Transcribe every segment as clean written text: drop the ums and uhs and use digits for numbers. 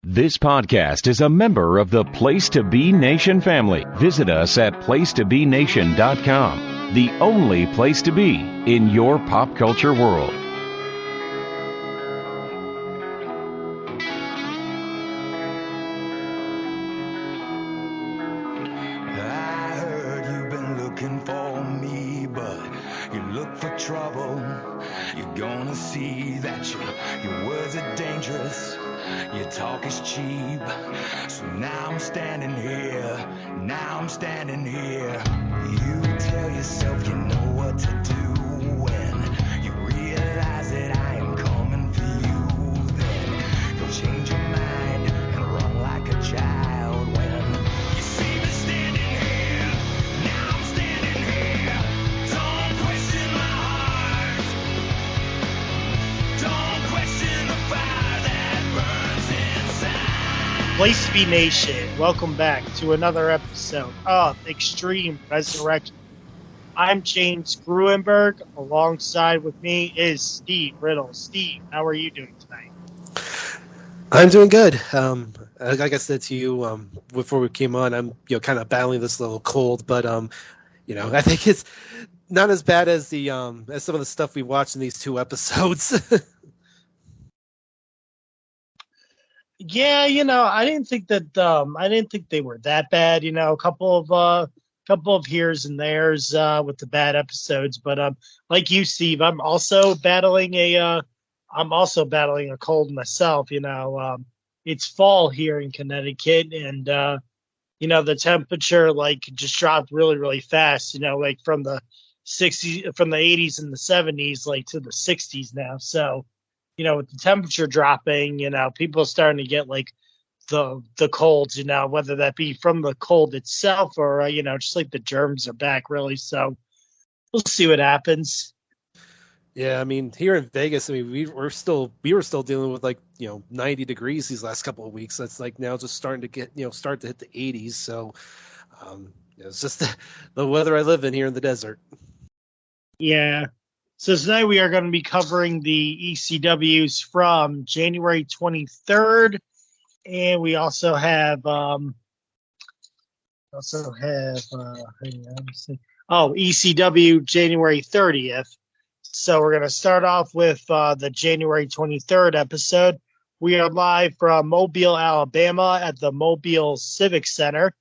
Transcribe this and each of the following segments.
This podcast is a member of the Place to Be Nation family. Visit us at placetobenation.com, the only place to be in your pop culture world. I heard you've been looking for me, but you look for trouble. You're gonna see that your words are dangerous. Your talk is cheap. So now I'm standing here. You tell yourself you know what to do when you realize that I am coming for you. Then you'll change your mind and run like a child when you see me standing here. Now I'm standing here. Don't question my heart. Don't question the fire that burns inside. Place to Be Nation, welcome back to another episode of Extreme Resurrection. I'm James Gruenberg. Alongside with me is Steve Riddle. Steve, how are you doing tonight? I'm doing good. Like I said to you before we came on, I'm kind of battling this little cold, but I think it's not as bad as the as some of the stuff we watched in these two episodes. Yeah, I didn't think they were that bad. A couple of here's and there's with the bad episodes, but like you, Steve, I'm also battling a cold myself. It's fall here in Connecticut, and the temperature just dropped really, really fast. From the 80s and the 70s, to the 60s now. So, with the temperature dropping, people are starting to get the colds, whether that be from the cold itself or, just the germs are back really. So we'll see what happens. Yeah. I mean, here in Vegas, we were still dealing with 90 degrees these last couple of weeks. That's now just starting to get, start to hit the 80s. So it's just the weather I live in here in the desert. Yeah. So tonight we are going to be covering the ECWs from January 23rd, and we also have ECW January 30th. So we're going to start off with the January 23rd episode. We are live from Mobile, Alabama at the Mobile Civic Center.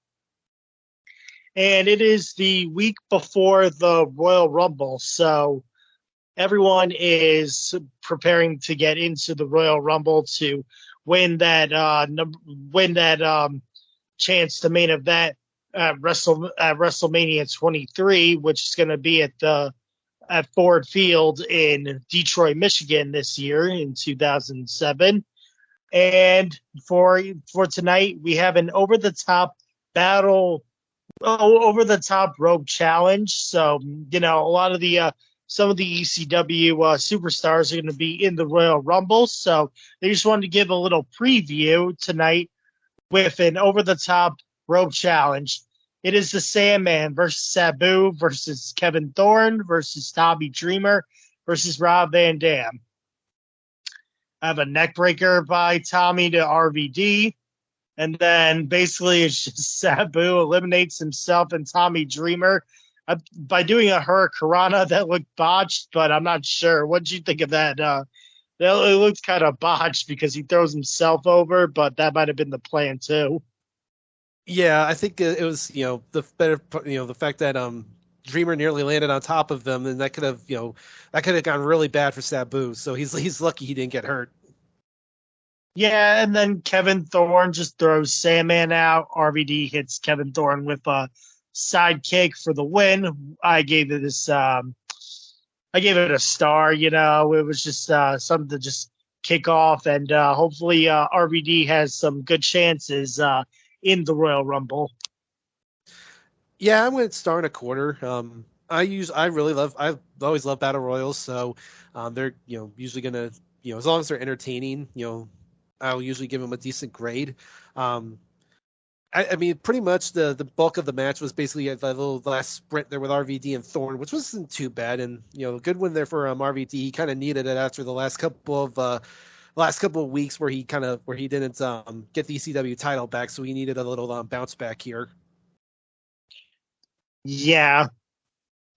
And it is the week before the Royal Rumble, so everyone is preparing to get into the Royal Rumble to win that chance to main event at WrestleMania 23, which is going to be at Ford Field in Detroit, Michigan this year in 2007. And for tonight, we have an over-the-top rope challenge. So, a lot of the some of the ECW superstars are going to be in the Royal Rumble. So they just wanted to give a little preview tonight with an over-the-top rope challenge. It is the Sandman versus Sabu versus Kevin Thorne versus Tommy Dreamer versus Rob Van Dam. I have a neck breaker by Tommy to RVD. And then basically it's just Sabu eliminates himself and Tommy Dreamer by doing a Hurricanrana that looked botched, but I'm not sure. What did you think of that? It looked kind of botched because he throws himself over, but that might have been the plan too. Yeah, I think it was, the fact that Dreamer nearly landed on top of them, and that could have gone really bad for Sabu. So he's lucky he didn't get hurt. Yeah, and then Kevin Thorne just throws Sandman out. RVD hits Kevin Thorne with a sidekick for the win. I gave it a star. It was just something to just kick off, and hopefully RVD has some good chances in the Royal Rumble. Yeah, I went star and a quarter. I've always loved battle royals, so they're usually gonna as long as they're entertaining, I'll usually give them a decent grade. I mean, pretty much the bulk of the match was basically the little last sprint there with RVD and Thorne, which wasn't too bad. And, good win there for RVD. He kind of needed it after the last couple of last couple of weeks where he didn't get the ECW title back, so he needed a little bounce back here. Yeah.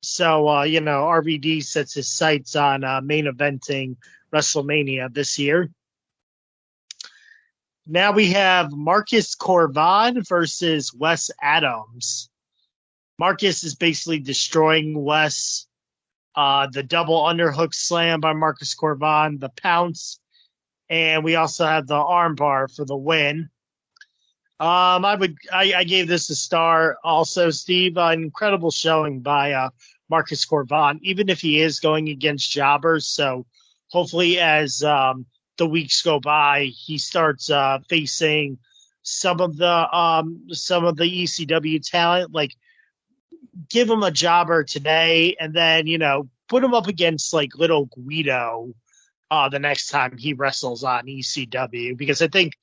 So, RVD sets his sights on main eventing WrestleMania this year. Now we have Marcus Corvan versus Wes Adams. Marcus is basically destroying Wes. The double underhook slam by Marcus Corvan, the pounce, and we also have the armbar for the win. I gave this a star also, Steve. An incredible showing by Marcus Corvan, even if he is going against jobbers. So hopefully, as the weeks go by, he starts facing some of the ECW talent. Like, give him a jobber today, and then put him up against like Little Guido the next time he wrestles on ECW, because I think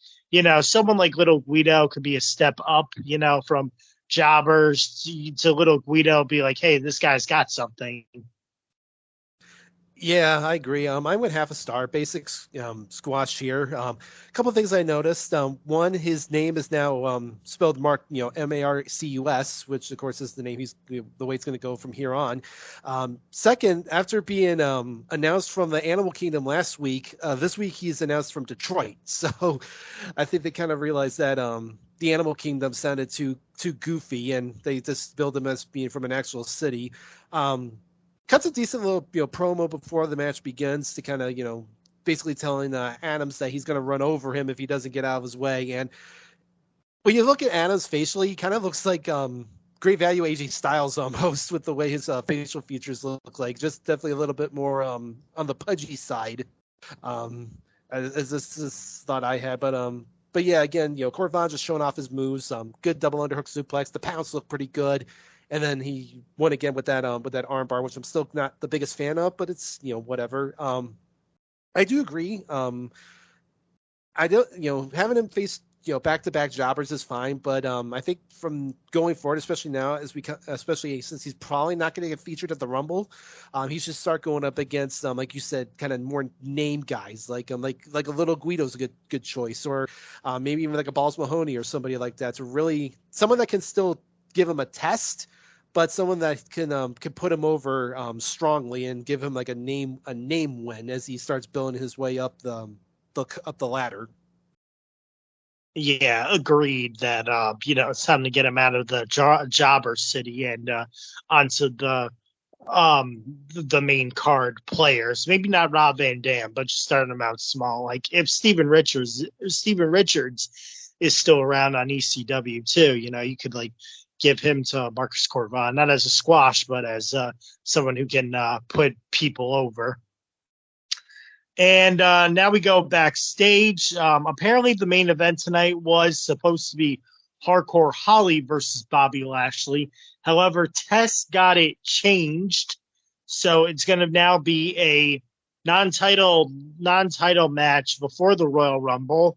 someone like Little Guido could be a step up, from jobbers to Little Guido, be like, hey, this guy's got something. Yeah, I agree. I went half a star, basic squash here. A couple of things I noticed. One, his name is now spelled Marcus, which of course is the name the way it's going to go from here on. Second, after being announced from the Animal Kingdom last week, this week he's announced from Detroit. So I think they kind of realized that the Animal Kingdom sounded too goofy, and they just billed him as being from an actual city. Cuts a decent little promo before the match begins to kind of basically telling Adams that he's going to run over him if he doesn't get out of his way. And when you look at Adams facially, he kind of looks like Great Value AJ Styles almost, with the way his facial features look like. Just definitely a little bit more on the pudgy side. As this thought I had, but yeah, again, Corvan just showing off his moves. Good double underhook suplex. The pounce looked pretty good. And then he won again with that armbar, which I'm still not the biggest fan of, but it's whatever. I do agree. I don't having him face back-to-back jobbers is fine, but I think from going forward, especially now, especially since he's probably not going to get featured at the Rumble, he should start going up against like you said, kind of more name guys, like a Little Guido's a good choice, or maybe even like a Balls Mahoney or somebody like that, to really someone that can still give him a test, but someone that can put him over strongly and give him like a name win as he starts building his way up the ladder. Yeah, agreed that it's time to get him out of the jobber city and onto the main card players. Maybe not Rob Van Dam, but just starting them out small. Like if Steven Richards is still around on ECW too, you could like give him to Marcus Corvan, not as a squash, but as someone who can put people over. And now we go backstage. Apparently the main event tonight was supposed to be Hardcore Holly versus Bobby Lashley. However, Tess got it changed. So it's going to now be a non-title match before the Royal Rumble.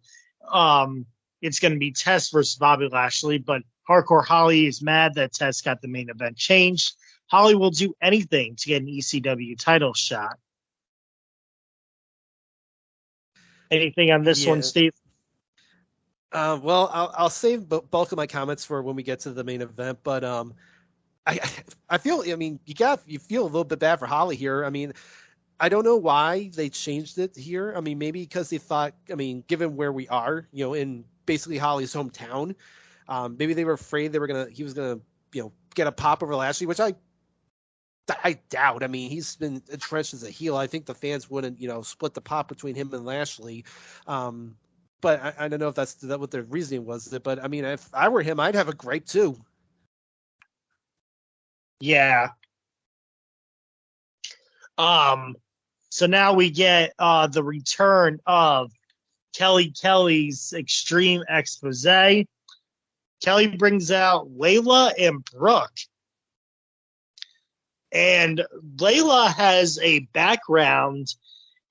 It's going to be Tess versus Bobby Lashley, but Hardcore Holly is mad that Tess got the main event changed. Holly will do anything to get an ECW title shot. Anything on this one, Steve? Well, I'll save bulk of my comments for when we get to the main event, but I feel, you feel a little bit bad for Holly here. I mean, I don't know why they changed it here. I mean, maybe because they thought, given where we are, in basically Holly's hometown, maybe they were afraid he was gonna get a pop over Lashley, which I doubt. I mean, he's been entrenched as a heel. I think the fans wouldn't, split the pop between him and Lashley. But I don't know if that's what their reasoning was. But I mean, if I were him, I'd have a gripe too. Yeah. So now we get the return of Kelly's Extreme Expose. Kelly brings out Layla and Brooke. And Layla has a background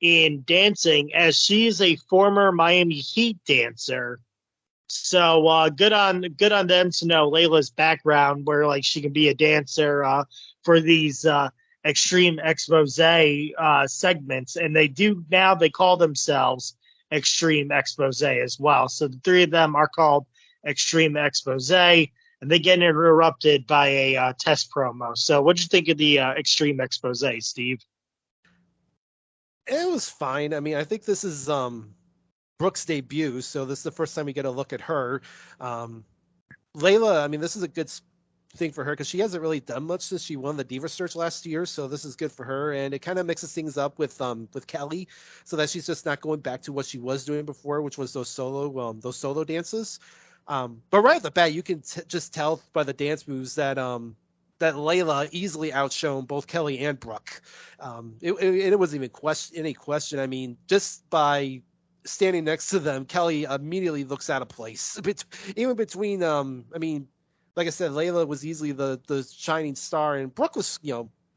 in dancing, as she is a former Miami Heat dancer. So good on them to know Layla's background, where like she can be a dancer for these Extreme Expose segments. And they call themselves Extreme Expose as well. So the three of them are called Extreme Expose, and they get interrupted by a test promo. So what'd you think of the Extreme Expose, Steve? It was fine. I mean, I think this is Brooke's debut, so this is the first time we get a look at her. Layla, I mean, this is a good thing for her because she hasn't really done much since she won the Diva Search last year, so this is good for her, and it kind of mixes things up with Kelly, so that she's just not going back to what she was doing before, which was those solo dances. But right at the bat, you can just tell by the dance moves that that Layla easily outshone both Kelly and Brooke. It wasn't even any question. I mean, just by standing next to them, Kelly immediately looks out of place. Even between, I mean, like I said, Layla was easily the shining star, and Brooke was,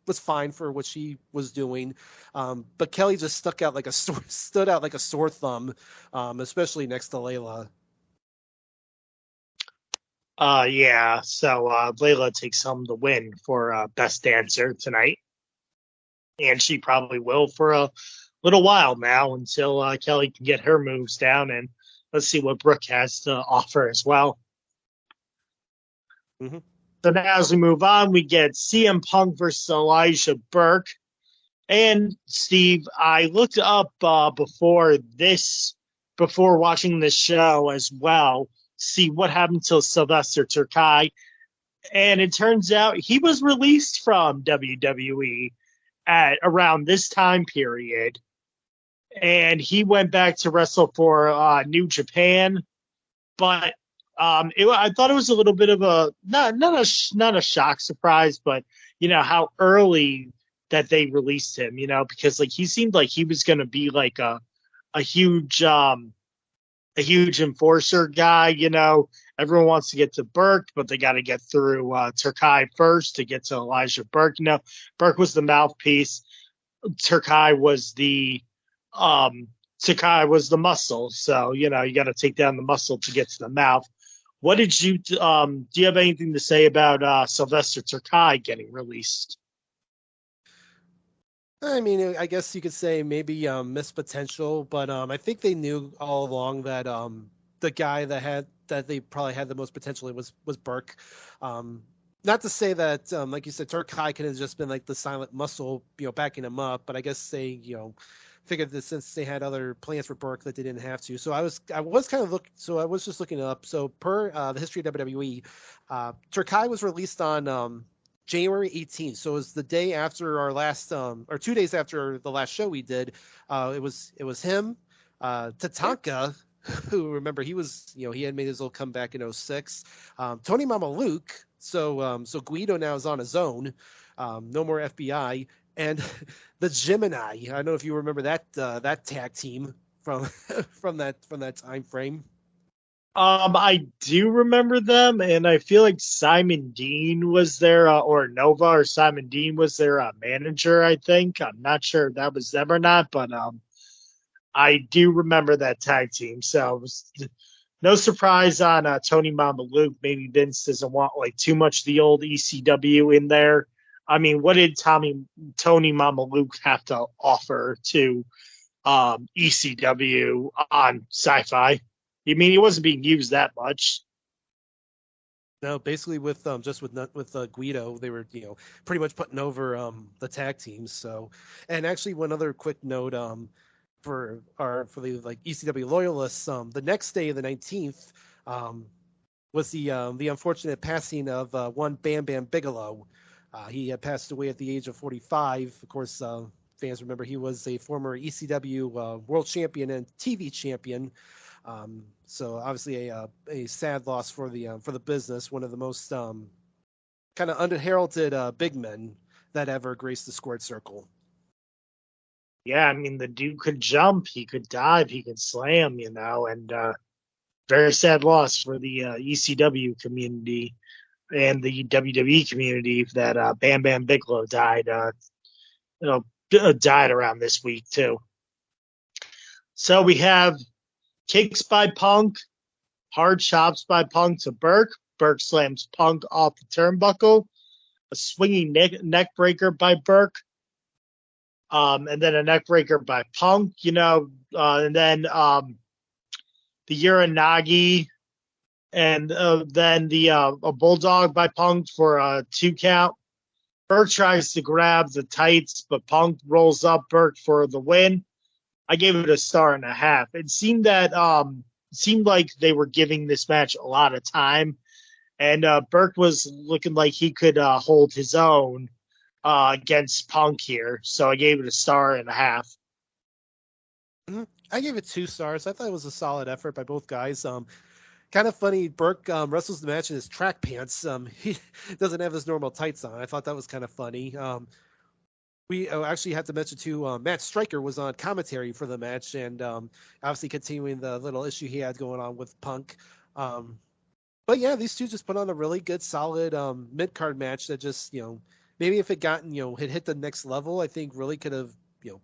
was fine for what she was doing. But Kelly just stood out like a sore thumb, especially next to Layla. Yeah. So Layla takes home the win for Best Dancer tonight, and she probably will for a little while now until Kelly can get her moves down, and let's see what Brooke has to offer as well. Mm-hmm. So now as we move on, we get CM Punk versus Elijah Burke. And Steve, I looked up before watching this show as well, see what happened to Sylvester Terkay. And it turns out he was released from WWE at around this time period. And he went back to wrestle for New Japan. But I thought it was a little bit of a not a shock surprise, but how early that they released him. Because like he seemed like he was going to be like a huge enforcer guy. Everyone wants to get to Burke, but they got to get through Terkay first to get to Elijah Burke. Burke was the mouthpiece. Terkay was the muscle. So, you got to take down the muscle to get to the mouth. What did you, do you have anything to say about Sylvester Terkay getting released? I mean, I guess you could say maybe missed potential, but I think they knew all along that the guy that they probably had the most potential was Burke. Not to say that, like you said, Terkay could have just been like the silent muscle, backing him up, but I guess they, figured that since they had other plans for Burke that they didn't have to. So I was just looking up. So per the history of WWE, Terkay was released on January 18th. So it was the day after our last, or 2 days after the last show we did. It was him, Tatanka, who, remember, he was, he had made his little comeback in 06. Tony Mama Luke. So Guido now is on his own. No more FBI. And the Gemini. I don't know if you remember that tag team from from that time frame. I do remember them, and I feel like Simon Dean was there, or Nova, or Simon Dean was their manager, I think. I'm not sure if that was them or not, but I do remember that tag team. So it was no surprise on Tony Mama Luke. Maybe Vince doesn't want like too much of the old ECW in there. I mean, what did Tony Mama Luke have to offer to ECW on Sci-Fi? I mean, he wasn't being used that much. No, basically with Guido, they were pretty much putting over the tag teams. So, and actually one other quick note for the like ECW loyalists, the next day, the 19th, was the unfortunate passing of one Bam Bam Bigelow. He had passed away at the age of 45. Of course, fans remember he was a former ECW world champion and TV champion. So obviously a sad loss for the business. One of the most kind of unheralded big men that ever graced the squared circle. Yeah, I mean, the dude could jump, he could dive, he could slam, and very sad loss for the ECW community and the WWE community that Bam Bam Bigelow died. Died around this week too. So we have kicks by Punk, hard chops by Punk to Burke. Burke slams Punk off the turnbuckle. A swinging neck breaker by Burke. and then a neck breaker by Punk, and then the Uranagi, and then a Bulldog by Punk for a 2 count. Burke tries to grab the tights, but Punk rolls up Burke for the win. I gave it a 1.5 stars. It seemed like they were giving this match a lot of time, and Burke was looking like he could hold his own against Punk here, so I gave it a 1.5 stars. I gave it 2 stars. I thought it was a solid effort by both guys. Kind of funny. Burke wrestles the match in his track pants. He doesn't have his normal tights on. I thought that was kind of funny. We actually had to mention too, Matt Stryker was on commentary for the match, and obviously continuing the little issue he had going on with Punk. But yeah, these two just put on a really good, solid mid card match that just maybe if it gotten had hit the next level, I think really could have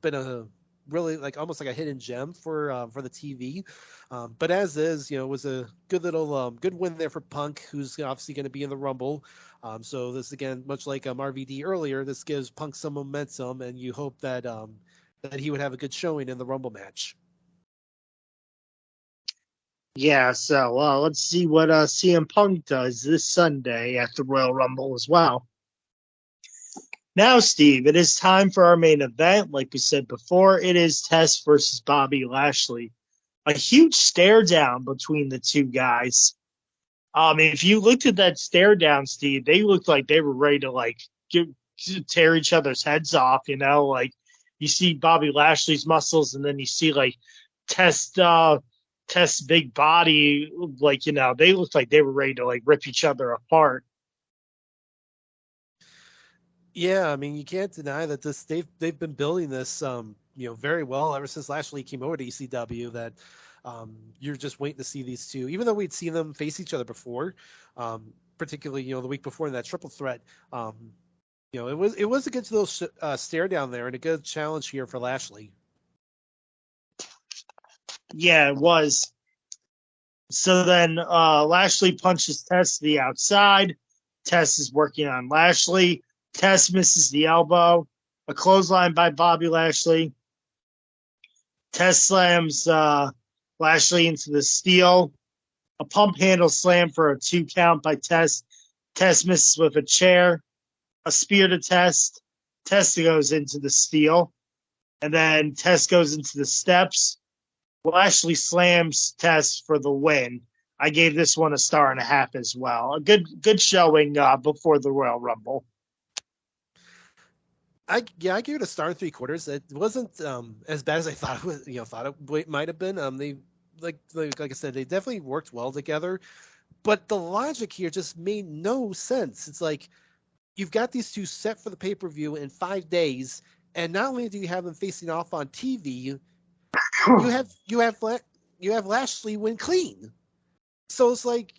been a really like almost like a hidden gem for the TV. But as is, it was a good little good win there for Punk, who's obviously going to be in the Rumble. So this again, much like RVD earlier, this gives Punk some momentum, and you hope that that he would have a good showing in the Rumble match. Yeah, so let's see what CM Punk does this Sunday at the Royal Rumble as well. Now, Steve, it is time for our main event. Like we said before, it is Test versus Bobby Lashley. A huge stare down between the two guys. If you looked at that stare down, Steve, they looked like they were ready to tear each other's heads off. Like you see Bobby Lashley's muscles, and then you see Test's big body. They looked like they were ready to rip each other apart. Yeah, I mean, you can't deny that they've been building this very well ever since Lashley came over to ECW. That you're just waiting to see these two, even though we'd seen them face each other before, particularly the week before in that triple threat. It was a good little stare down there and a good challenge here for Lashley. Yeah, it was. So then Lashley punches Test to the outside. Test is working on Lashley. Test misses the elbow. A clothesline by Bobby Lashley. Test slams Lashley into the steel. A pump handle slam for a 2 count by Test. Test misses with a chair. A spear to Test. Test goes into the steel. And then Test goes into the steps. Lashley slams Test for the win. I gave this one a 1.5 stars as well. A good showing before the Royal Rumble. I gave it a 1 3/4 stars. It wasn't as bad as I thought it was. Thought it might have been. They like I said, they definitely worked well together. But the logic here just made no sense. It's like you've got these two set for the pay-per-view in 5 days, and not only do you have them facing off on TV, you have Lashley win clean. So it's like,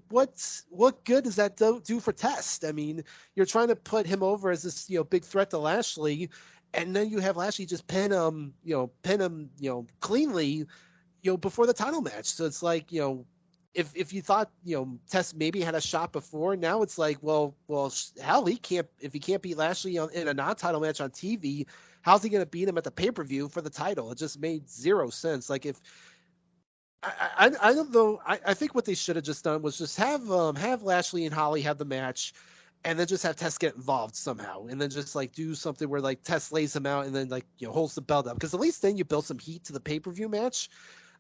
what good does that do for Test? I mean, you're trying to put him over as this, big threat to Lashley, and then you have Lashley just pin him cleanly, before the title match. So it's like, if you thought, Test maybe had a shot before, now it's like, well, hell, if he can't beat Lashley in a non-title match on TV, how's he going to beat him at the pay-per-view for the title? It just made zero sense. Like if, I don't know. I think what they should have just done was just have Lashley and Holly have the match, and then just have Test get involved somehow, and then just do something where Test lays him out and then holds the belt up, because at least then you build some heat to the pay-per-view match.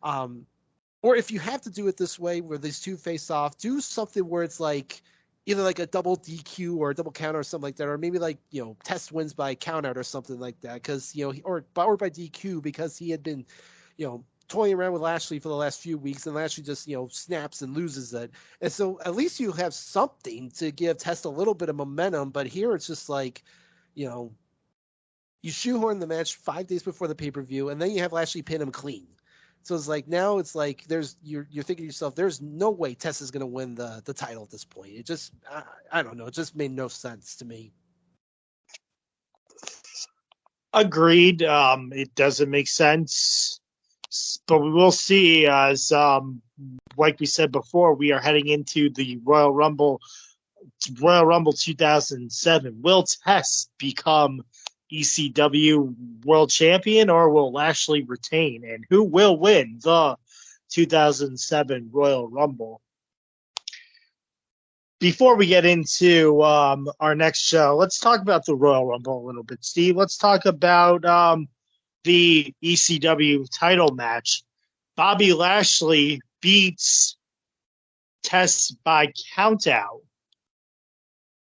Or if you have to do it this way where these two face off, do something where it's either a double DQ or a double count or something like that, or maybe Test wins by count out or something like that, because or by DQ, because he had been toying around with Lashley for the last few weeks, and Lashley just snaps and loses it. And so at least you have something to give Test a little bit of momentum. But here it's just you shoehorn the match 5 days before the pay-per-view, and then you have Lashley pin him clean. So it's now it's you're thinking to yourself, there's no way Test is going to win the title at this point. It just I don't know, it just made no sense to me. Agreed. It doesn't make sense. But we will see, as like we said before, we are heading into the Royal Rumble 2007. Will Test become ECW World Champion, or will Lashley retain? And who will win the 2007 Royal Rumble? Before we get into our next show, let's talk about the Royal Rumble a little bit, Steve. Let's talk about the ECW title match. Bobby Lashley beats Test by countout.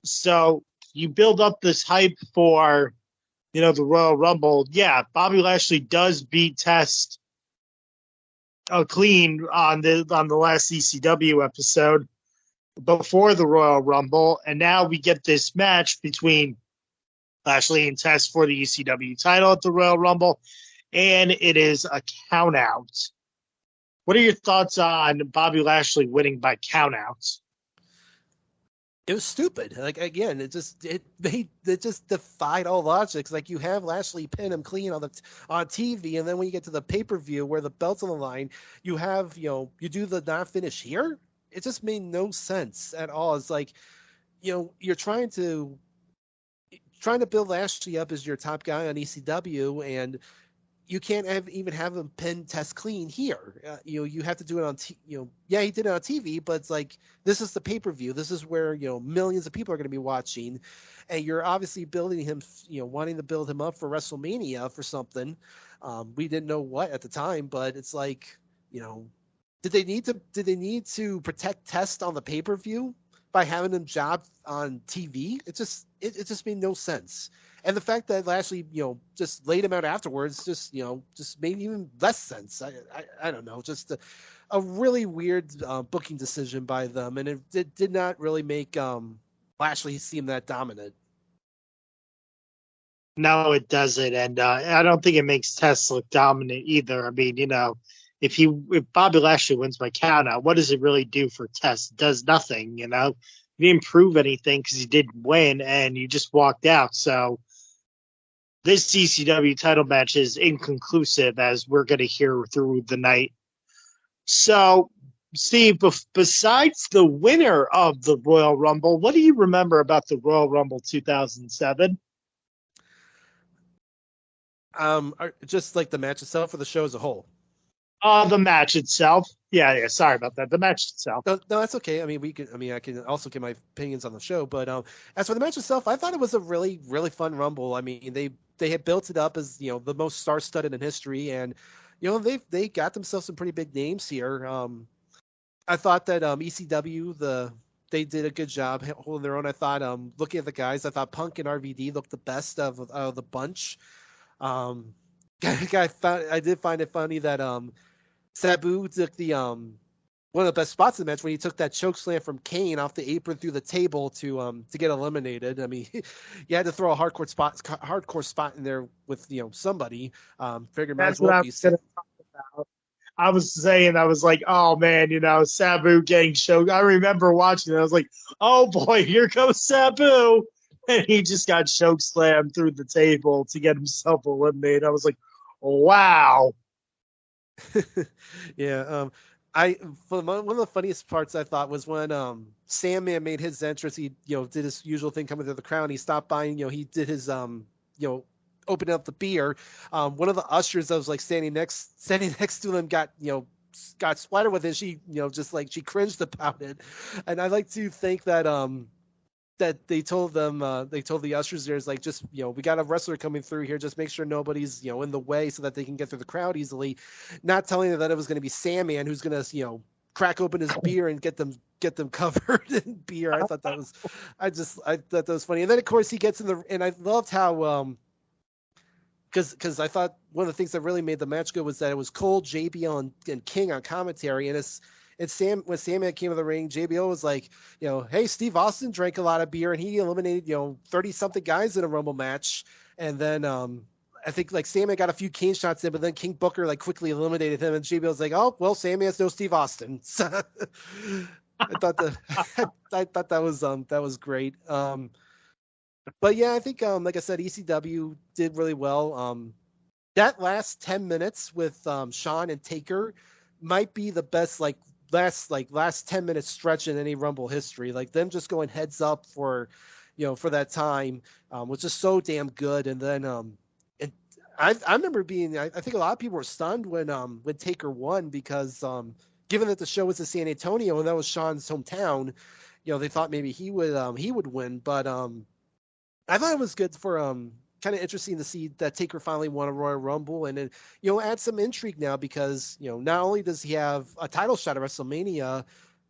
So you build up this hype for, the Royal Rumble. Yeah, Bobby Lashley does beat Test clean on the last ECW episode before the Royal Rumble, and now we get this match between Lashley and Test for the ECW title at the Royal Rumble, and it is a countout. What are your thoughts on Bobby Lashley winning by countout? It was stupid. Like, again, it just defied all logic. Like, you have Lashley pin him clean on TV, and then when you get to the pay-per-view where the belt's on the line, you have, you do the non-finish here. It just made no sense at all. It's like, you're trying to build Lashley up as your top guy on ECW, and you can't even have him pin Test clean here. You have to do it on, yeah, he did it on TV, but it's like, this is the pay-per-view. This is where, millions of people are going to be watching, and you're obviously building him, wanting to build him up for WrestleMania for something. We didn't know what at the time, but it's like, did they need to protect Test on the pay-per-view by having him job on TV? It just made no sense. And the fact that Lashley, just laid him out afterwards, just made even less sense. I don't know, just a really weird booking decision by them, and it did not really make Lashley seem that dominant. No, it doesn't, and I don't think it makes Test look dominant either. I mean, if Bobby Lashley wins by countout, what does it really do for Test? It does nothing, He didn't prove anything because he didn't win, and you just walked out. So this ECW title match is inconclusive, as we're going to hear through the night. So, Steve, besides the winner of the Royal Rumble, what do you remember about the Royal Rumble 2007? Just like the match itself or the show as a whole? The match itself. Yeah. Sorry about that. The match itself. No, that's okay. I mean, I can also give my opinions on the show, but as for the match itself, I thought it was a really, really fun Rumble. I mean, they had built it up as the most star-studded in history, and they got themselves some pretty big names here. I thought that ECW they did a good job holding their own. I thought looking at the guys, I thought Punk and RVD looked the best of the bunch. I did find it funny that Sabu took the one of the best spots in the match when he took that choke slam from Kane off the apron through the table to get eliminated. I mean, you had to throw a hardcore spot in there with somebody. Figured might as well be. I was saying, I was like, oh man, Sabu getting choked. I remember watching it. I was like, oh boy, here comes Sabu. And he just got choke slammed through the table to get himself eliminated. I was like, wow. Yeah. One of the funniest parts I thought was when Sandman made his entrance. He did his usual thing coming through the crowd. He stopped by and he did his opening up the beer. One of the ushers that was like standing next to him got splattered with it. She just like she cringed about it, and I like to think that that they told the ushers there's like, just we got a wrestler coming through here, just make sure nobody's in the way so that they can get through the crowd easily, not telling them that it was going to be Sandman who's going to crack open his beer and get them covered in beer. I thought that was funny. And then of course he gets and I loved how because I thought one of the things that really made the match good was that it was Cole, JBL, and King on commentary, and when Sandman came to the ring, JBL was like, hey, Steve Austin drank a lot of beer and he eliminated 30-something guys in a Rumble match, and then I think like Sandman got a few Kane shots in, but then King Booker like quickly eliminated him, and JBL was like, oh well, Sandman's no Steve Austin. I thought that was great. But yeah, I think like I said, ECW did really well. That last 10 minutes with Shawn and Taker might be the best last 10 minute stretch in any Rumble history. Like them just going heads up for for that time, was just so damn good. And then, and I remember being, I think a lot of people were stunned when Taker won because, given that the show was in San Antonio and that was Sean's hometown, they thought maybe he would win. But, I thought it was good for, kind of interesting to see that Taker finally won a Royal Rumble, and then add some intrigue now because not only does he have a title shot at WrestleMania,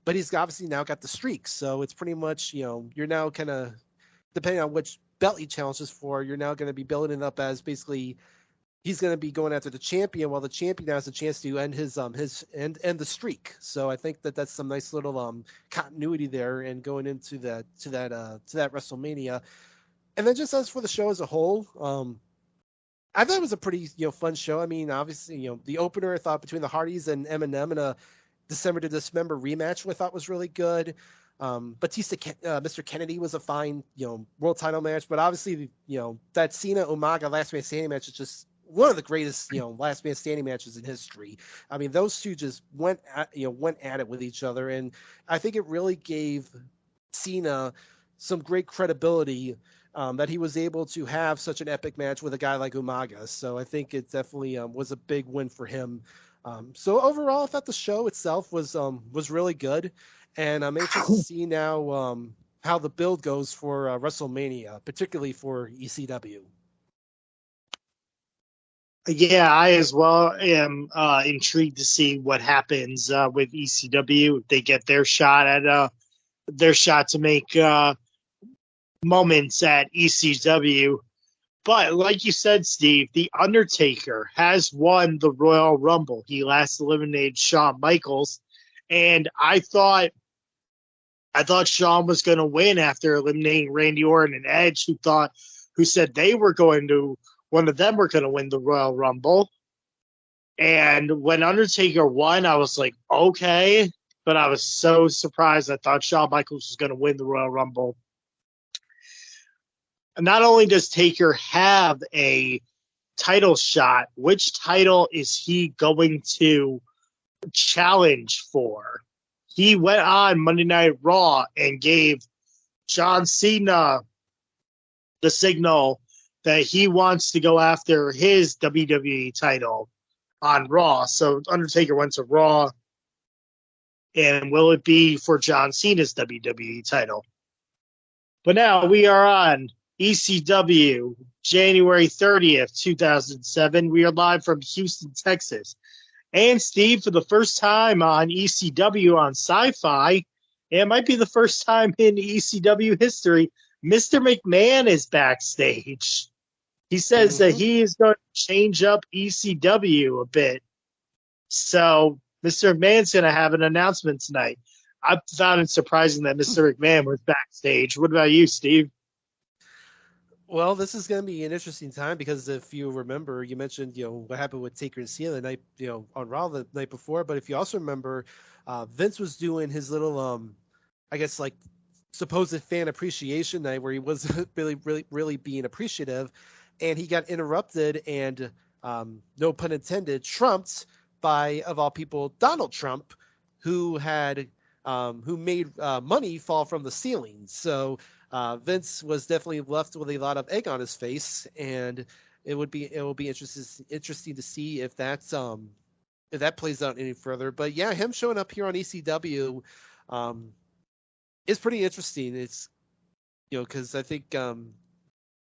but he's obviously now got the streak. So it's pretty much you're now kind of, depending on which belt he challenges for, you're now going to be building it up as basically he's going to be going after the champion, while the champion now has a chance to end his end the streak. So I think that that's some nice little continuity there, and going into that WrestleMania. And then just as for the show as a whole, I thought it was a pretty fun show. I mean, obviously, the opener I thought between the Hardys and Eminem in a December to Dismember rematch, I thought was really good. Batista, Mr. Kennedy was a fine world title match, but obviously that Cena Umaga last man standing match is just one of the greatest last man standing matches in history. I mean, those two just went at it with each other, and I think it really gave Cena some great credibility. That he was able to have such an epic match with a guy like Umaga. So I think it definitely was a big win for him. So overall, I thought the show itself was really good. And I'm anxious to see now how the build goes for WrestleMania, particularly for ECW. Yeah, I as well am intrigued to see what happens with ECW if they get their shot to make moments at ECW. But like you said, Steve, The Undertaker has won the Royal Rumble. He last eliminated Shawn Michaels, and I thought Shawn was going to win after eliminating Randy Orton and Edge, who said one of them were going to win the Royal Rumble. And when Undertaker won, I was like, okay, but I was so surprised. I thought Shawn Michaels was going to win the Royal Rumble. Not only does Taker have a title shot, which title is he going to challenge for? He went on Monday Night Raw and gave John Cena the signal that he wants to go after his WWE title on Raw. So Undertaker went to Raw, and will it be for John Cena's WWE title? But now we are on ECW, January 30th, 2007. We are live from Houston, Texas. And Steve, for the first time on ECW on Sci-Fi, it might be the first time in ECW history, Mr. McMahon is backstage. He says that he is going to change up ECW a bit. So Mr. McMahon's going to have an announcement tonight. I found it surprising that Mr. McMahon was backstage. What about you, Steve? Well, this is going to be an interesting time because if you remember, you mentioned, what happened with Taker and Cena the night, on Raw the night before. But if you also remember, Vince was doing his little, I guess, like supposed fan appreciation night where he was really being appreciative, and he got interrupted and, no pun intended, trumped by, of all people, Donald Trump, who made money fall from the ceiling. So Vince was definitely left with a lot of egg on his face, and it will be interesting to see if that plays out any further. But yeah, him showing up here on ECW is pretty interesting. It's because I think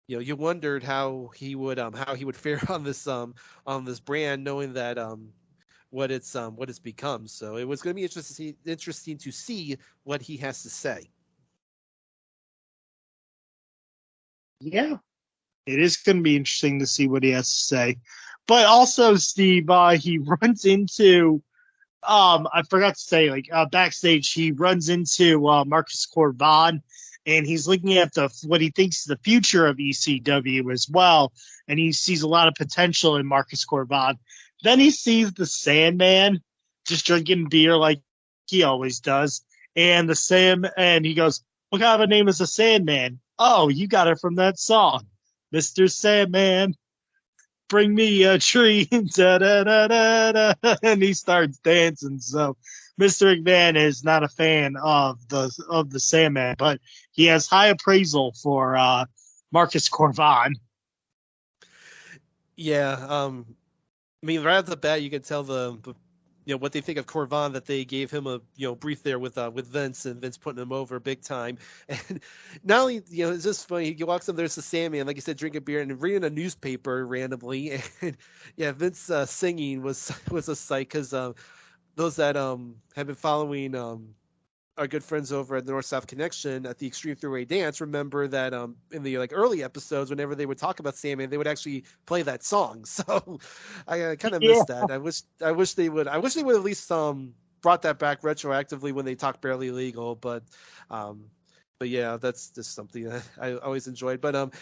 you wondered how he would fare on this brand, knowing that what it's become. So it was going to be interesting to see what he has to say. Yeah, it is going to be interesting to see what he has to say. But also, Steve, he runs into, I forgot to say, backstage, he runs into Marcus Corban, and he's looking at what he thinks is the future of ECW as well, and he sees a lot of potential in Marcus Corban. Then he sees the Sandman just drinking beer like he always does, and he goes, "What kind of a name is the Sandman?" "Oh, you got it from that song, Mr. Sandman. Bring me a tree." Da, da, da, da, da. And he starts dancing. So Mr. McMahon is not a fan of the Sandman, but he has high appraisal for Marcus Corvan. Yeah, I mean, right off the bat, you can tell what they think of Corvan, that they gave him a brief there with Vince, and Vince putting him over big time. And not only it's just funny, he walks up, there's the Sandman, like you said, drinking beer and reading a newspaper randomly, and yeah, Vince singing was a sight, because those that have been following our good friends over at the North South Connection at the Extreme Three-Way Dance remember that in the early episodes, whenever they would talk about Sandman, they would actually play that song. So I kind of missed that. I wish they would at least brought that back retroactively when they talk Barely Legal. But yeah, that's just something that I always enjoyed. But and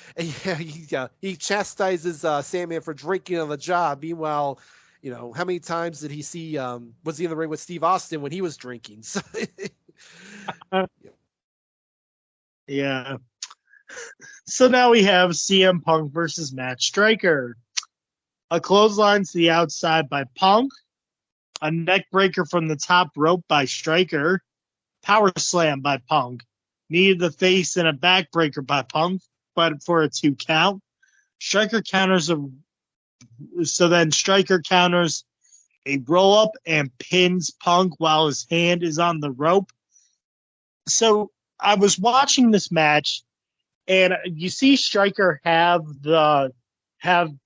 yeah, he chastises Sandman for drinking on the job. Meanwhile, how many times did he see? Was he in the ring with Steve Austin when he was drinking? So. Yeah. So now we have CM Punk versus Matt Striker. A clothesline to the outside by Punk. A neck breaker from the top rope by Striker. Power slam by Punk. Knee to the face and a backbreaker by Punk, but for a 2 count. Striker counters then Striker counters a roll up and pins Punk while his hand is on the rope. So I was watching this match, and you see Striker have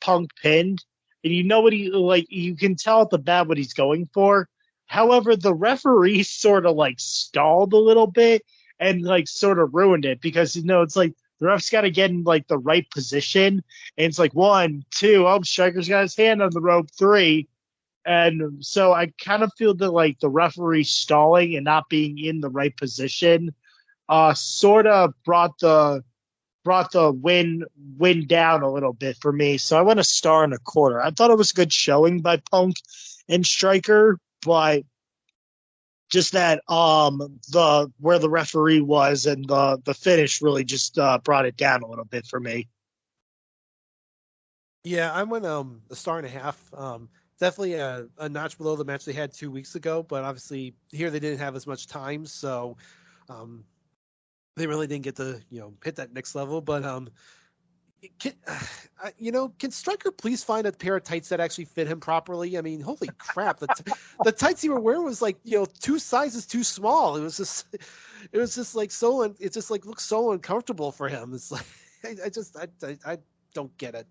Punk pinned, and you can tell at the bat what he's going for. However, the referee sort of stalled a little bit and sort of ruined it, because it's like the ref's got to get in the right position, and it's 1, 2, Striker's got his hand on the rope, 3. And so I kind of feel that the referee stalling and not being in the right position sort of brought the win down a little bit for me. So I went 1.25 stars. I thought it was a good showing by Punk and Striker, but just that where the referee was and the finish really just brought it down a little bit for me. Yeah, I went 1.5 stars. Definitely a notch below the match they had 2 weeks ago, but obviously here they didn't have as much time, so they really didn't get to hit that next level. But can Stryker please find a pair of tights that actually fit him properly? I mean, holy crap, the tights he were wearing was 2 sizes too small. It was just it just looks so uncomfortable for him. It's like I don't get it.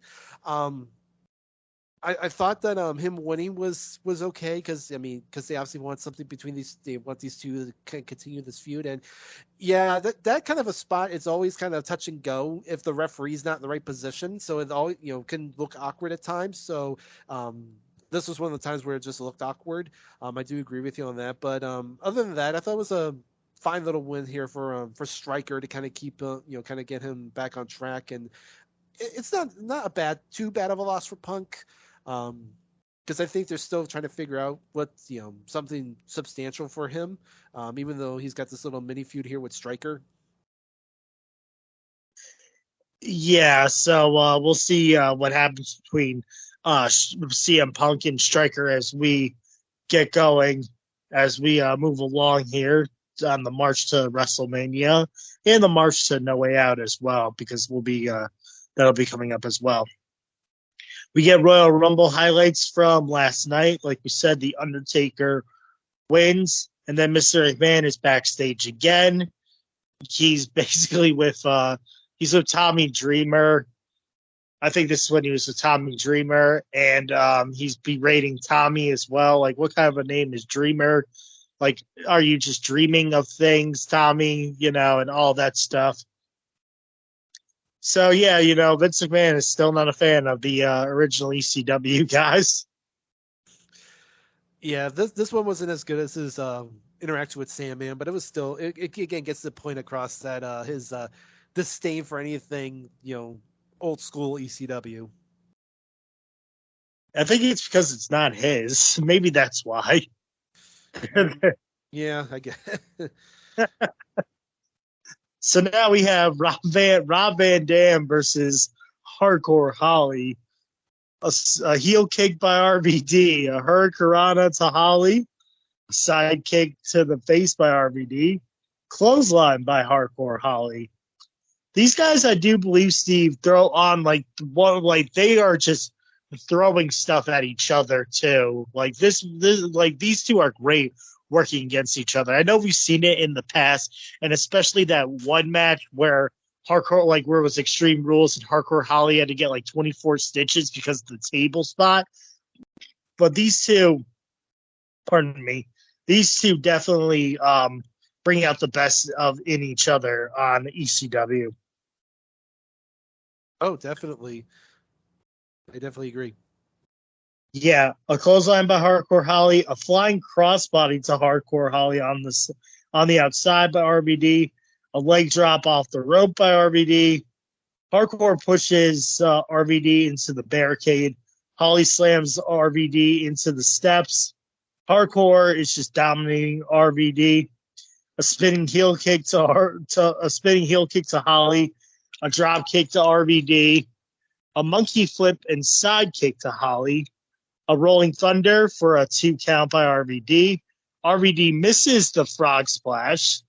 I thought that him winning was okay, because they obviously want something between these. They want these two to continue this feud, and yeah, that kind of a spot is always kind of touch and go if the referee's not in the right position. So it always can look awkward at times. So this was one of the times where it just looked awkward. I do agree with you on that, but other than that, I thought it was a fine little win here for Stryker to kind of keep kind of get him back on track, and it's not too bad of a loss for Punk. Because I think they're still trying to figure out what's something substantial for him, even though he's got this little mini feud here with Stryker. Yeah, so we'll see what happens between CM Punk and Stryker as we get going, as we move along here on the march to WrestleMania and the march to No Way Out as well, because that'll be coming up as well. We get Royal Rumble highlights from last night. Like we said, The Undertaker wins, and then Mr. McMahon is backstage again. He's basically with Tommy Dreamer. I think this is when he was with Tommy Dreamer, and he's berating Tommy as well. Like, what kind of a name is Dreamer? Like, are you just dreaming of things, Tommy? And all that stuff. So, yeah, Vince McMahon is still not a fan of the original ECW guys. Yeah, this one wasn't as good as his interaction with Sandman, but it was still, it again gets the point across that his disdain for anything, old school ECW. I think it's because it's not his. Maybe that's why. Yeah, I guess. So now we have Rob Van Dam versus Hardcore Holly. A heel kick by RVD, a Hurricanrana to Holly, sidekick to the face by RVD, clothesline by Hardcore Holly. These guys, I do believe, Steve, throw on like they are just throwing stuff at each other too. Like this like these two are great working against each other. I know we've seen it in the past, and especially that one match where where it was Extreme Rules and Hardcore Holly had to get like 24 stitches because of the table spot. But these two, pardon me, these two definitely bring out the best of in each other on ECW. Oh, definitely. I definitely agree. Yeah, a clothesline by Hardcore Holly, a flying crossbody to Hardcore Holly on the outside by RVD, a leg drop off the rope by RVD. Hardcore pushes RVD into the barricade. Holly slams RVD into the steps. Hardcore is just dominating RVD. A spinning heel kick to Holly, a drop kick to RVD, a monkey flip and side kick to Holly, a rolling thunder for a 2 count by RVD. RVD misses the frog splash.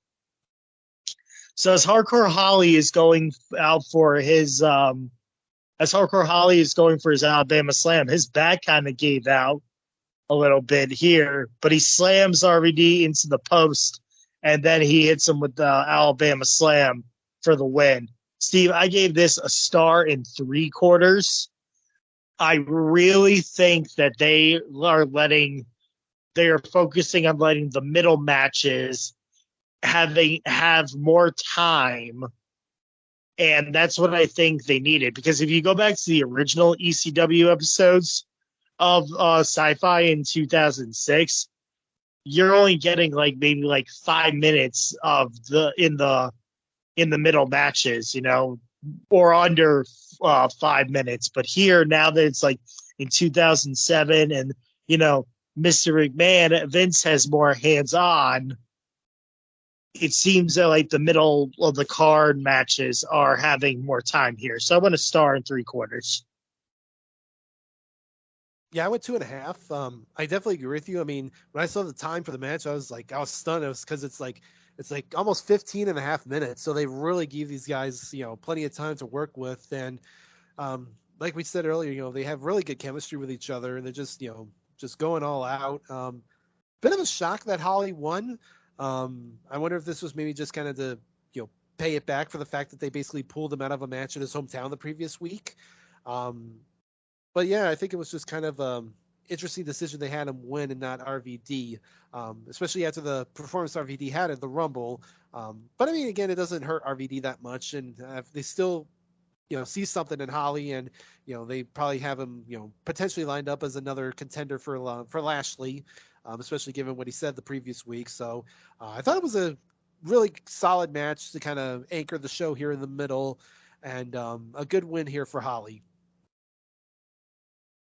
So as Hardcore Holly is going out for his Alabama Slam, his back kind of gave out a little bit here, but he slams RVD into the post, and then he hits him with the Alabama Slam for the win. Steve, I gave this a 1 3/4. I really think that they are focusing on letting the middle matches have more time. And that's what I think they needed. Because if you go back to the original ECW episodes of Sci-Fi in 2006, you're only getting maybe 5 minutes in the middle matches, or under 5 minutes. But here, now that it's in 2007 and, Mr. McMahon, Vince has more hands-on, it seems that the middle of the card matches are having more time here. So I went a 1 3/4. Yeah, I went 2.5. I definitely agree with you. I mean, when I saw the time for the match, I was stunned. It was because it's almost 15.5 minutes. So they really give these guys, plenty of time to work with. And like we said earlier, they have really good chemistry with each other, and they're just going all out. Bit of a shock that Holly won. I wonder if this was maybe just kind of to, pay it back for the fact that they basically pulled him out of a match in his hometown the previous week. But yeah, I think it was just kind of interesting decision they had him win and not RVD, especially after the performance RVD had at the Rumble. But I mean, again, it doesn't hurt RVD that much, and if they still, see something in Holly, and they probably have him, potentially lined up as another contender for Lashley, especially given what he said the previous week. So I thought it was a really solid match to kind of anchor the show here in the middle, and a good win here for Holly.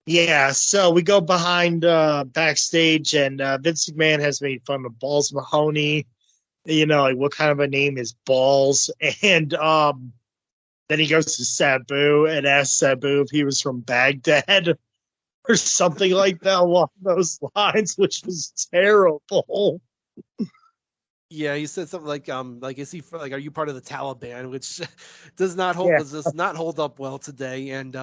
Yeah, so we go behind backstage, and Vince McMahon has made fun of Balls Mahoney. What kind of a name is Balls? And then he goes to Sabu and asks Sabu if he was from Baghdad or something like that along those lines, which was terrible. Yeah, he said something like is he are you part of the Taliban, which does not hold up well today. And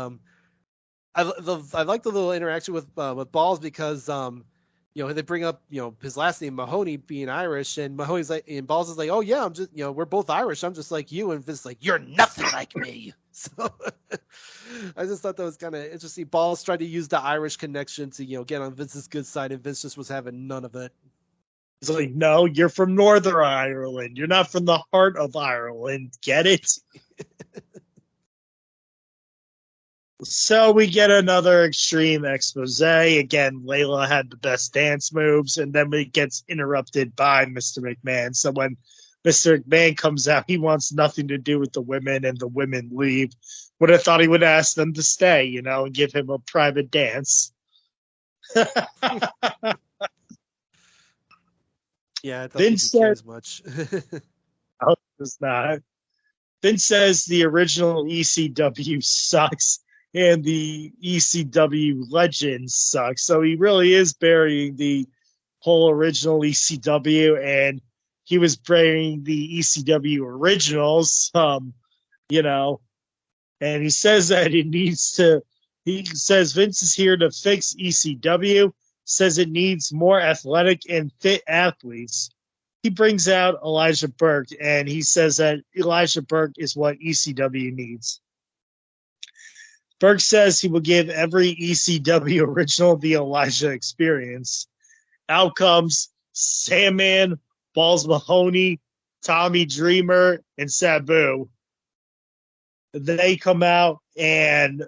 I like the little interaction with Balls because they bring up his last name Mahoney being Irish, and Mahoney's and Balls is like, oh yeah, I'm just we're both Irish, I'm just like you, and Vince's like, you're nothing like me. So I just thought that was kind of interesting. Balls tried to use the Irish connection to get on Vince's good side, and Vince just was having none of it. He's like, no, you're from Northern Ireland, you're not from the heart of Ireland, get it? So we get another extreme expose. Again, Layla had the best dance moves, and then it gets interrupted by Mr. McMahon. So when Mr. McMahon comes out, he wants nothing to do with the women, and the women leave. Would have thought he would ask them to stay, and give him a private dance. Yeah, I thought Vince he didn't care as much. Oh, it's not. Vince says the original ECW sucks and the ECW legend sucks. So he really is burying the whole original ECW, and he was bringing the ECW originals, and he says that it needs to. He says Vince is here to fix ECW. Says it needs more athletic and fit athletes. He brings out Elijah Burke, and he says that Elijah Burke is what ECW needs. Burke says he will give every ECW original the Elijah experience. Out comes Sandman, Balls Mahoney, Tommy Dreamer, and Sabu. They come out and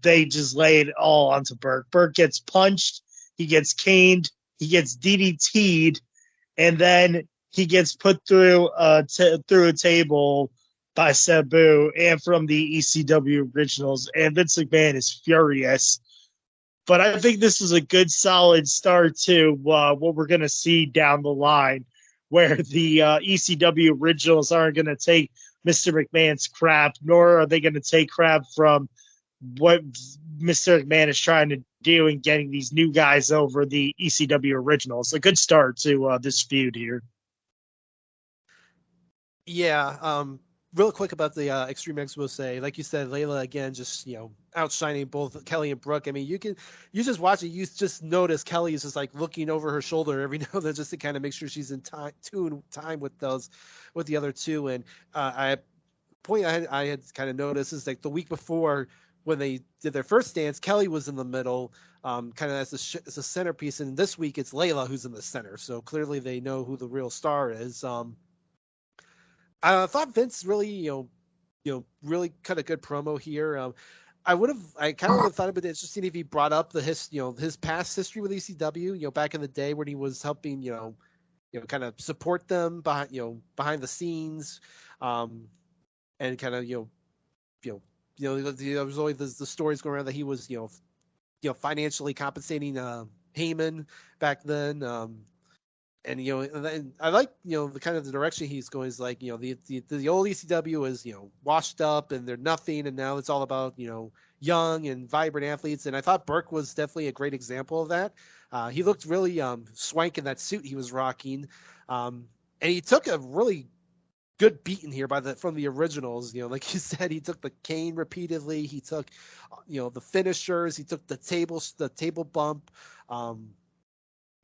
they just lay it all onto Burke. Burke gets punched, he gets caned, he gets DDT'd, and then he gets put through a table by Sabu and from the ECW originals. And Vince McMahon is furious. But I think this is a good, solid start to what we're going to see down the line, where the ECW originals aren't going to take Mr. McMahon's crap, nor are they going to take crap from what Mr. McMahon is trying to do in getting these new guys over the ECW originals. A good start to this feud here. Yeah, real quick about the Extreme X, will say, like you said, Layla again, just outshining both Kelly and Brooke. I mean, you just watch it, you just notice Kelly is just like looking over her shoulder every now and then just to kind of make sure she's in time with the other two. And I had kind of noticed is like the week before when they did their first dance, Kelly was in the middle, kind of as a centerpiece, and this week it's Layla who's in the center. So clearly they know who the real star is. I thought Vince really, really cut a good promo here. I kind of would have thought it'd been interesting if he brought up his past history with ECW, back in the day when he was helping, kind of support them behind the scenes, and kind of, there was always the stories going around that he was, financially compensating Heyman back then. And I like the kind of the direction he's going is like the old ECW is washed up and they're nothing, and now it's all about young and vibrant athletes. And I thought Burke was definitely a great example of that. He looked really swank in that suit he was rocking, and he took a really good beating here from the originals. Like you said, he took the cane repeatedly. He took the finishers. He took the table bump.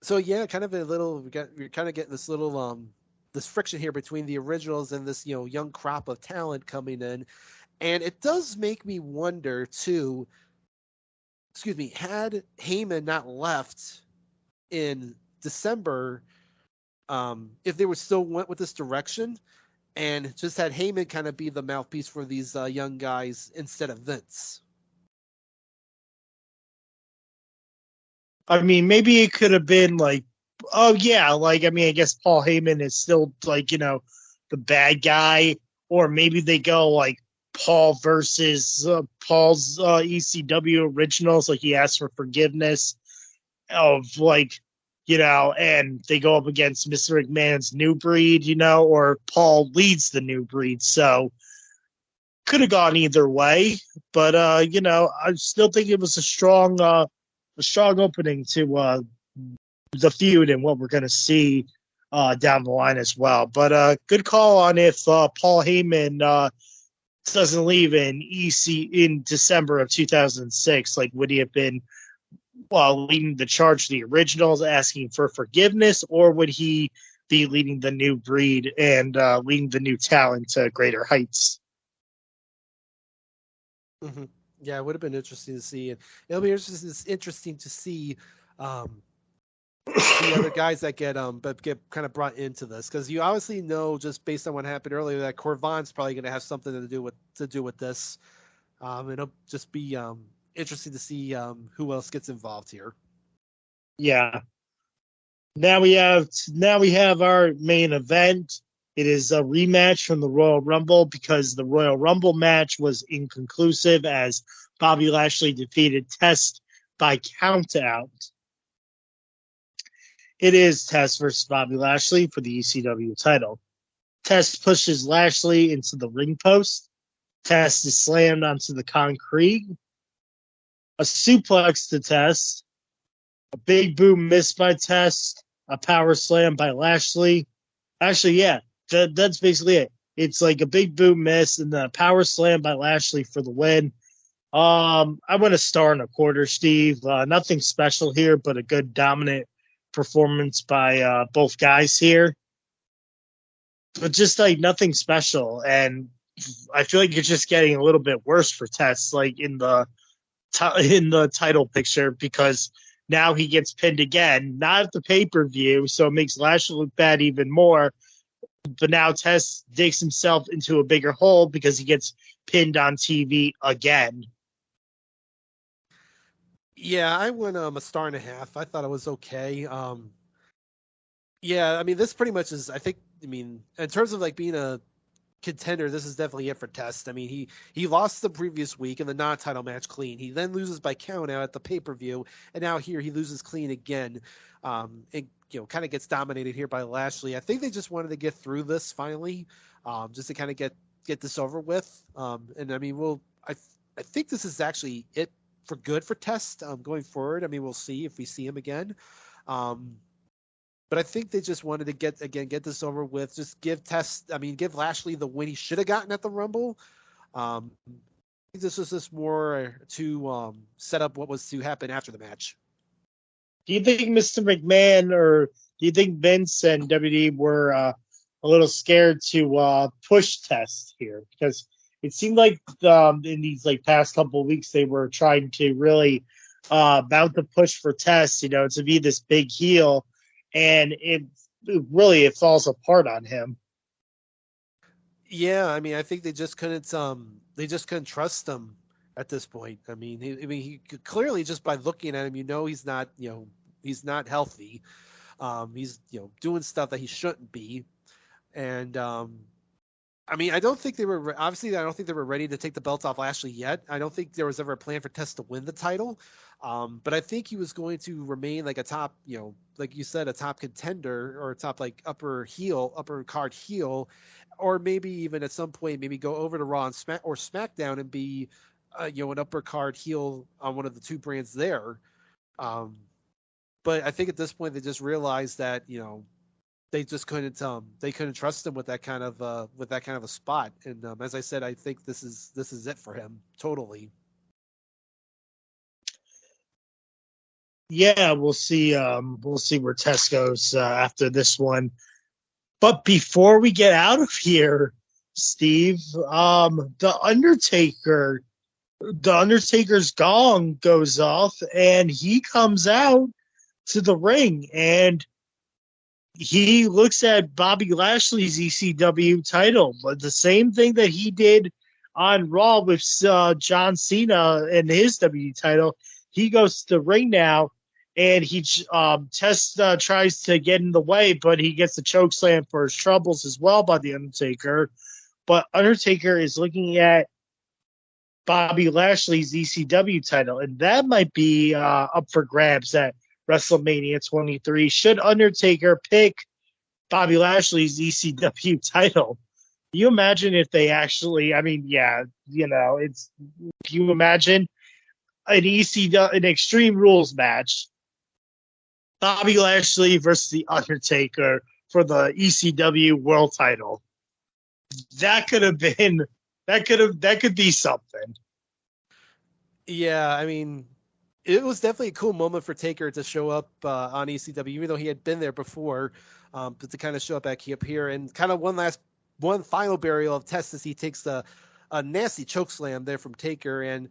So yeah, kind of we're kind of getting this little this friction here between the originals and this young crop of talent coming in, and it does make me wonder too. Excuse me, had Heyman not left in December, if they were still went with this direction, and just had Heyman kind of be the mouthpiece for these young guys instead of Vince. I mean, maybe it could have been like, oh yeah, like, I mean, I guess Paul Heyman is still like, the bad guy, or maybe they go like Paul versus Paul's ECW originals, like he asked for forgiveness of like, and they go up against Mr. McMahon's new breed, or Paul leads the new breed. So could have gone either way, but I still think it was a strong opening to the feud and what we're going to see down the line as well. But good call on if Paul Heyman doesn't leave in December of 2006. Like, would he have been leading the charge to the originals, asking for forgiveness, or would he be leading the new breed and leading the new talent to greater heights? Mm-hmm. Yeah, it would have been interesting to see. And it'll be interesting to see the other guys that get kind of brought into this, because you obviously know, just based on what happened earlier, that Corvan's probably going to have something to do with this. It'll just be interesting to see who else gets involved here. Yeah. Now we have our main event. It is a rematch from the Royal Rumble, because the Royal Rumble match was inconclusive as Bobby Lashley defeated Test by countout. It is Test versus Bobby Lashley for the ECW title. Test pushes Lashley into the ring post. Test is slammed onto the concrete. A suplex to Test. a big boom miss by Test, a power slam by Lashley. Actually, yeah, that's basically it. It's like a big boom miss and then a power slam by Lashley for the win. I went a star and a quarter, Steve. Nothing special here, but a good dominant performance by both guys here. But just like nothing special, and I feel like it's just getting a little bit worse for Test, like in the title picture, because now he gets pinned again, not at the pay-per-view, so it makes Lashley look bad even more. But now Test digs himself into a bigger hole because he gets pinned on TV again. Yeah, I went a star and a half. I thought it was okay. Yeah, I mean, this pretty much is. I mean, in terms of like being a contender, this is definitely it for Test. I mean, he lost the previous week in the non-title match clean. He then loses by count out at the pay-per-view, and now here he loses clean again. And kind of gets dominated here by Lashley. I think they just wanted to get through this finally, just to kind of get this over with. And I mean, I think this is actually it for good for Test going forward. I mean, we'll see if we see him again. But I think they just wanted to get this over with. Just give Lashley the win he should have gotten at the Rumble. I think this was just more to set up what was to happen after the match. Do you think Mr. McMahon or do you think Vince and WWE were a little scared to push Test here? Because it seemed like in these like past couple of weeks they were trying to really mount the push for Test, to be this big heel, and it really falls apart on him. Yeah, I mean, I think they just couldn't trust him at this point. I mean, he could clearly, just by looking at him, he's not, he's not healthy. He's doing stuff that he shouldn't be, and I mean, I don't think they were ready to take the belt off Lashley yet. I don't think there was ever a plan for Test to win the title. But I think he was going to remain like a top, like you said, a top contender or a top like upper card heel, or maybe even at some point maybe go over to Raw and SmackDown and be, an upper card heel on one of the two brands there. But I think at this point they just realized that they just couldn't trust him with that kind of a spot. And as I said, I think this is it for him totally. Yeah, we'll see. We'll see where Test goes after this one. But before we get out of here, Steve, the Undertaker's gong goes off, and he comes out to the ring, and he looks at Bobby Lashley's ECW title, the same thing that he did on Raw with John Cena and his W title. He goes to the ring now, and Test tries to get in the way, but he gets the choke slam for his troubles as well by the Undertaker. But Undertaker is looking at Bobby Lashley's ECW title, and that might be up for grabs at WrestleMania 23. Should Undertaker pick Bobby Lashley's ECW title? Can you imagine if they actually, I mean, yeah, can you imagine an Extreme Rules match, Bobby Lashley versus the Undertaker for the ECW world title? That could be something. Yeah, I mean, it was definitely a cool moment for Taker to show up on ECW, even though he had been there before, but to kind of show up back up here, and kind of one final burial of Test as he takes a nasty choke slam there from Taker. And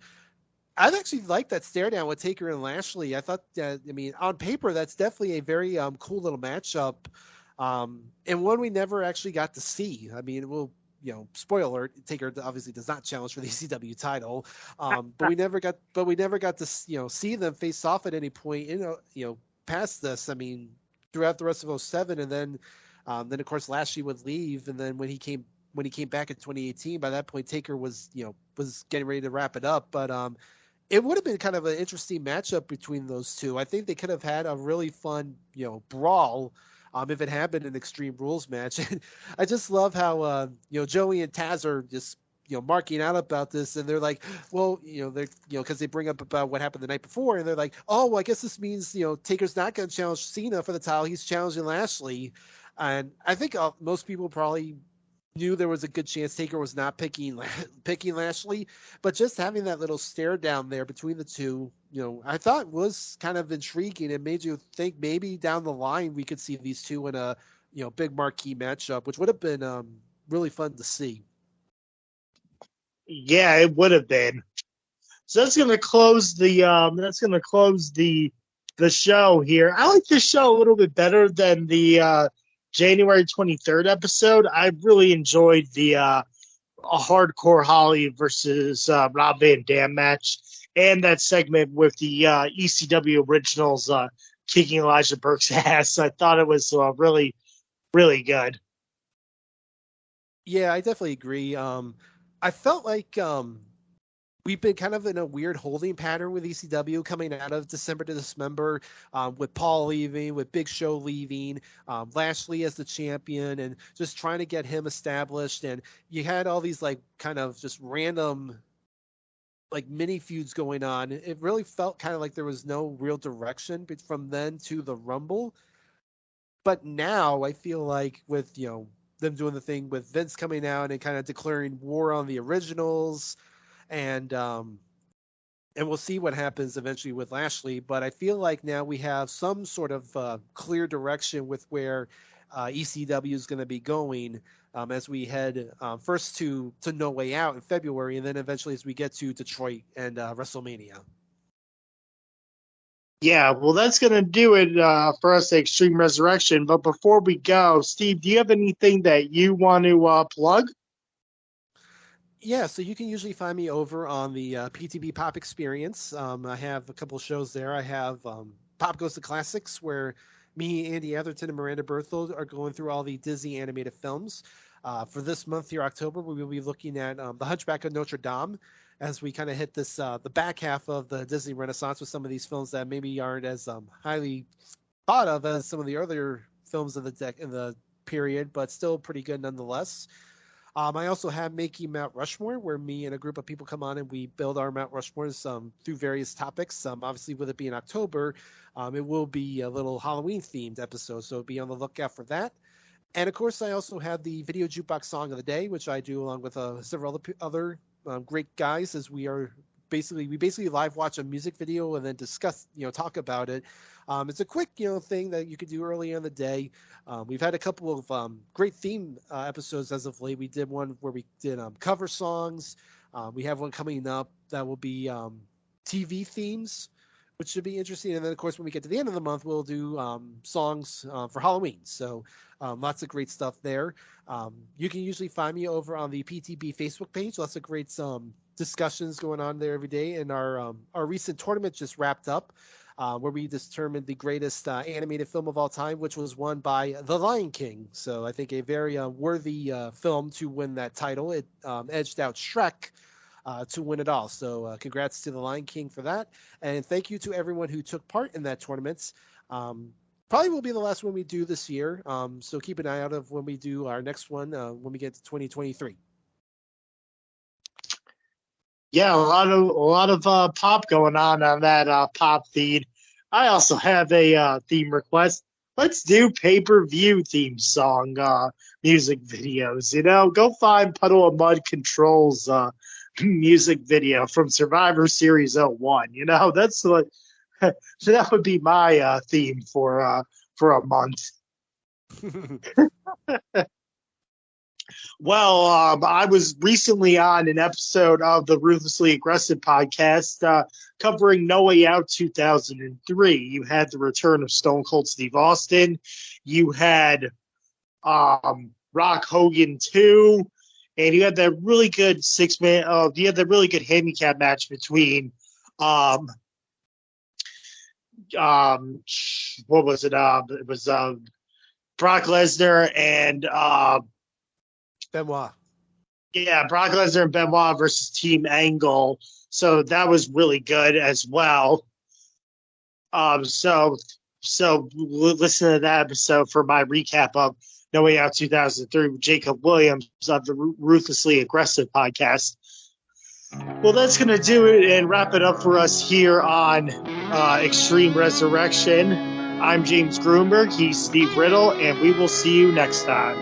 I've actually liked that stare down with Taker and Lashley. I thought, I mean, on paper, that's definitely a very cool little matchup, and one we never actually got to see. I mean, spoiler alert, Taker obviously does not challenge for the ECW title, but we never got to see them face off at any point. Past this, I mean, throughout the rest of 07, and then of course Lashley would leave, and then when he came back in 2018, by that point Taker was getting ready to wrap it up, but it would have been kind of an interesting matchup between those two. I think they could have had a really fun brawl if it had been an Extreme Rules match. And I just love how Joey and Taz are just marking out about this, and they're like, well, they're because they bring up about what happened the night before, and they're like, oh, well, I guess this means Taker's not going to challenge Cena for the title. He's challenging Lashley, and I think most people probably knew there was a good chance Taker was not picking Lashley, but just having that little stare down there between the two, I thought was kind of intriguing. It made you think maybe down the line we could see these two in a big marquee matchup, which would have been really fun to see. Yeah, it would have been. So that's gonna close the show here. I like this show a little bit better than the January 23rd episode. I really enjoyed the a Hardcore Holly versus Rob Van Dam match, and that segment with the ECW originals kicking Elijah Burke's ass. I thought it was really, really good. Yeah, I definitely agree. I felt like we've been kind of in a weird holding pattern with ECW coming out of December to Dismember, with Paul leaving, with Big Show leaving, Lashley as the champion, and just trying to get him established. And you had all these like kind of just random like mini feuds going on. It really felt kind of like there was no real direction from then to the Rumble. But now I feel like with them doing the thing with Vince coming out and kind of declaring war on the originals, and we'll see what happens eventually with Lashley. But I feel like now we have some sort of clear direction with where ECW is going to be going as we head first to No Way Out in February, and then eventually as we get to Detroit and WrestleMania. Yeah, well, that's going to do it for us at Extreme Resurrection. But before we go, Steve, do you have anything that you want to plug? Yeah, so you can usually find me over on the PTB Pop Experience. I have a couple shows there. I have Pop Goes to Classics, where me, Andy Atherton, and Miranda Berthold are going through all the Disney animated films. For this month here, October, we will be looking at The Hunchback of Notre Dame, as we kind of hit this the back half of the Disney Renaissance with some of these films that maybe aren't as highly thought of as some of the other films of in the period, but still pretty good nonetheless. I also have Making Mount Rushmore, where me and a group of people come on and we build our Mount Rushmores through various topics. Obviously, with it being October, it will be a little Halloween-themed episode, so be on the lookout for that. And, of course, I also have the Video Jukebox Song of the Day, which I do along with several other great guys, as we basically live watch a music video and then discuss, talk about it. It's a quick, thing that you could do early in the day. We've had a couple of great theme episodes as of late. We did one where we did cover songs. We have one coming up that will be TV themes, which should be interesting. And then, of course, when we get to the end of the month, we'll do songs for Halloween. So lots of great stuff there. You can usually find me over on the PTB Facebook page. Lots of great discussions going on there every day. And our recent tournament just wrapped up, where we determined the greatest animated film of all time, which was won by The Lion King. So I think a very worthy film to win that title. It edged out Shrek to win it all. So congrats to The Lion King for that. And thank you to everyone who took part in that tournament. Probably will be the last one we do this year. So keep an eye out of when we do our next one when we get to 2023. Yeah, a lot of pop going on that pop feed. I also have a theme request. Let's do pay-per-view theme song music videos. Go find Puddle of Mud Controls music video from Survivor Series 01. That's what that would be my theme for a month. Well, I was recently on an episode of the Ruthlessly Aggressive podcast covering No Way Out 2003. You had the return of Stone Cold Steve Austin. You had Rock Hogan 2. And you had that really good you had that really good handicap match between what was it? It was Brock Lesnar and Benoit. Yeah, Brock Lesnar and Benoit versus Team Angle. So that was really good as well. So listen to that episode for my recap of No Way Out 2003 with Jacob Williams of the Ruthlessly Aggressive podcast. Well, that's going to do it and wrap it up for us here on Extreme Resurrection. I'm James Gruenberg. He's Steve Riddle, and we will see you next time.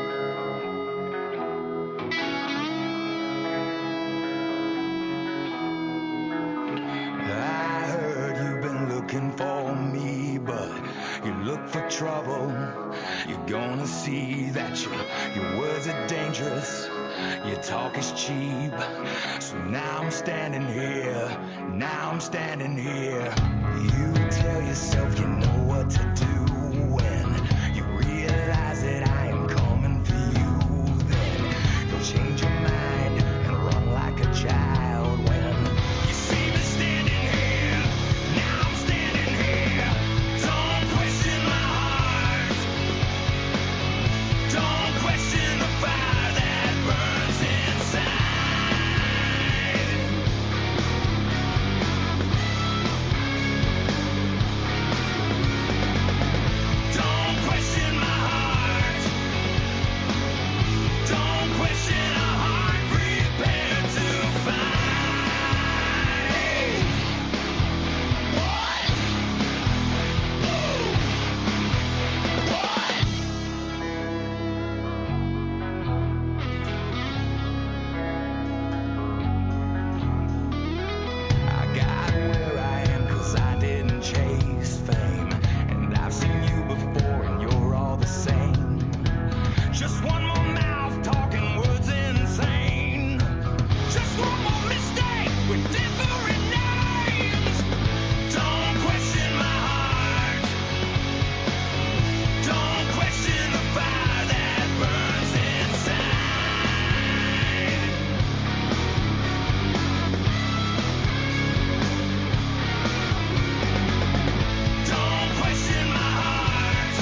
I heard you've been looking for me, but you look for trouble. You're gonna see that your words are dangerous. Your talk is cheap. So now I'm standing here. You tell yourself you know what to do when you realize that I am coming for you. Then you'll change your mind and run like a child when you see me standing here. Now I'm standing here. Don't question my heart. Don't question the fire that burns inside. Don't question my heart. Don't question a heart prepared to fight. What? I got where I am 'cause I didn't chase fame. And I've seen you before and you're all the same. Just one more mouth talking words insane. Just one more mistake with different names. Don't question my heart. Don't question the fire that burns inside. Don't question my heart.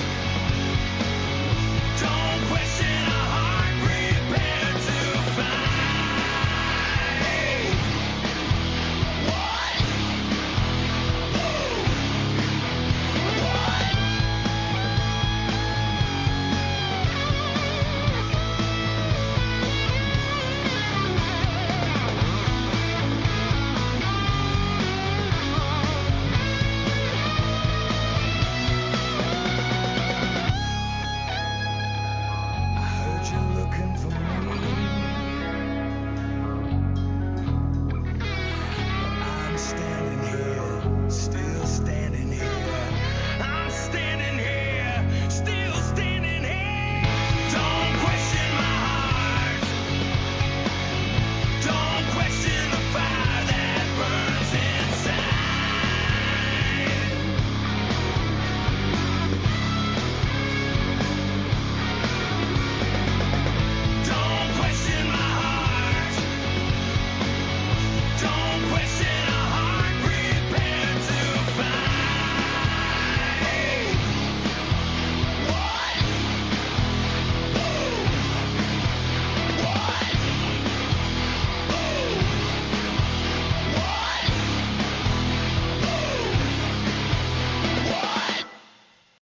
Don't question a heart prepared to fight. What? I heard you looking for me. I'm standing here, still standing.